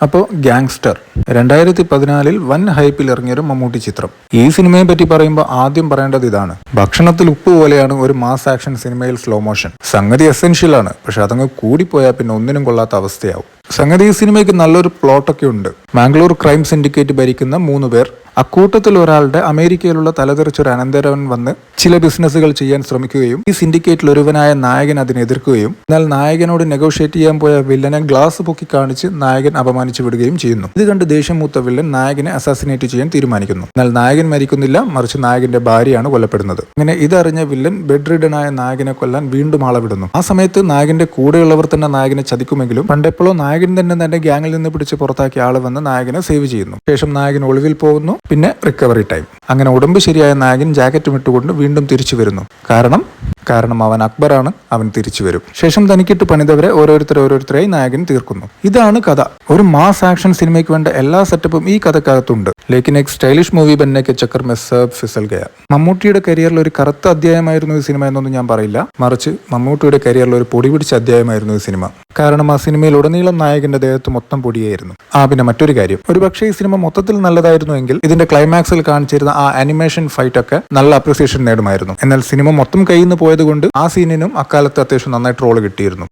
അപ്പോൾ ഗാങ്സ്റ്റർ 2014 വൻ ഹൈപ്പിൽ ഇറങ്ങിയൊരു മമ്മൂട്ടി ചിത്രം. ഈ സിനിമയെ പറ്റി പറയുമ്പോൾ ആദ്യം പറയേണ്ടത് ഇതാണ്: ഭക്ഷണത്തിൽ ഉപ്പ് പോലെയാണ് ഒരു മാസ് ആക്ഷൻ സിനിമയിൽ സ്ലോ മോഷൻ. സംഗതി എസെൻഷ്യൽ ആണ്, പക്ഷെ അതങ്ങ് കൂടിപ്പോയാൽ പിന്നെ ഒന്നിനും കൊള്ളാത്ത അവസ്ഥയാവും. സംഗതി ഈ സിനിമയ്ക്ക് നല്ലൊരു പ്ലോട്ടൊക്കെ ഉണ്ട്. മാംഗ്ലൂർ ക്രൈം സിൻഡിക്കേറ്റ് ഭരിക്കുന്ന 3 പേർ, അക്കൂട്ടത്തിൽ ഒരാളുടെ അമേരിക്കയിലുള്ള തലതെറിച്ചൊരു അനന്തരവൻ വന്ന് ചില ബിസിനസ്സുകൾ ചെയ്യാൻ ശ്രമിക്കുകയും ഈ സിൻഡിക്കേറ്റിൽ ഒരുവനായ നായകൻ അതിനെ എതിർക്കുകയും എന്നാൽ നായകനോട് നെഗോഷിയേറ്റ് ചെയ്യാൻ പോയ വില്ലനെ ഗ്ലാസ് പൊക്കി കാണിച്ച് നായകൻ അപമാനിച്ചു വിടുകയും ചെയ്യുന്നു. ഇത് കണ്ട് ദേഷ്യം മൂത്ത വില്ലൻ നായകനെ അസാസിനേറ്റ് ചെയ്യാൻ തീരുമാനിക്കുന്നു. എന്നാൽ നായകൻ മരിക്കുന്നില്ല, മറിച്ച് നായകന്റെ ഭാര്യയാണ് കൊല്ലപ്പെടുന്നത്. അങ്ങനെ ഇതറിഞ്ഞ വില്ലൻ ബെഡ് റിഡനായ നായകനെ കൊല്ലാൻ വീണ്ടും ആളവിടുന്നു. ആ സമയത്ത് നായകന്റെ കൂടെയുള്ളവർ തന്നെ നായകനെ ചതിക്കുമെങ്കിലും പണ്ടെപ്പോഴോ നായകൻ തന്നെ തന്റെ ഗ്യാങ്ങിൽ നിന്ന് പിടിച്ച് പുറത്താക്കിയ ആള് വന്ന് നായകനെ സേവ് ചെയ്യുന്നു. ശേഷം നായകൻ ഒളിവിൽ പോകുന്നു. പിന്നെ റിക്കവറി ടൈം. അങ്ങനെ ഉടമ്പ് ശരിയായ നായകൻ ജാക്കറ്റും ഇട്ടുകൊണ്ട് വീണ്ടും തിരിച്ചു വരുന്നു. കാരണം അവൻ അക്ബറാണ്, അവൻ തിരിച്ചു വരും. ശേഷം തനിക്കിട്ട് പണിതവരെ ഓരോരുത്തരായി നായകൻ തീർക്കുന്നു. ഇതാണ് കഥ. ഒരു മാസ് ആക്ഷൻ സിനിമയ്ക്ക് വേണ്ട എല്ലാ സെറ്റപ്പും ഈ കഥക്കകത്തുണ്ട്. ലേക്കിൻ എക് സ്റ്റൈലിഷ് മൂവി ബന്നെ കെ ചക്കർ മെ സബ് ഫിസൽ ഗയ. മമ്മൂട്ടിയുടെ കരിയറിൽ ഒരു കറുത്ത അധ്യായമായിരുന്നു ഈ സിനിമ എന്നൊന്നും ഞാൻ പറയില്ല, മറിച്ച് മമ്മൂട്ടിയുടെ കരിയറിൽ ഒരു പൊടി പിടിച്ച അധ്യായമായിരുന്നു ഈ സിനിമ. കാരണം ആ സിനിമയിൽ ഉടനീളം നായകന്റെ ദേഹത്ത് മൊത്തം പൊടിയായിരുന്നു. പിന്നെ മറ്റൊരു കാര്യം, ഒരു പക്ഷേ ഈ സിനിമ മൊത്തത്തിൽ നല്ലതായിരുന്നു എങ്കിൽ ഇതിന്റെ ക്ലൈമാക്സിൽ കാണിച്ചിരുന്ന ആ അനിമേഷൻ ഫൈറ്റ് ഒക്കെ നല്ല അപ്രിസിയേഷൻ നേടുമായിരുന്നു. എന്നാൽ സിനിമ മൊത്തം കയ്യിൽ നിന്ന് പോയത് കൊണ്ട് ആ സീനിനും അക്കാലത്ത് അത്യാവശ്യം നന്നായി ട്രോള് കിട്ടിയിരുന്നു.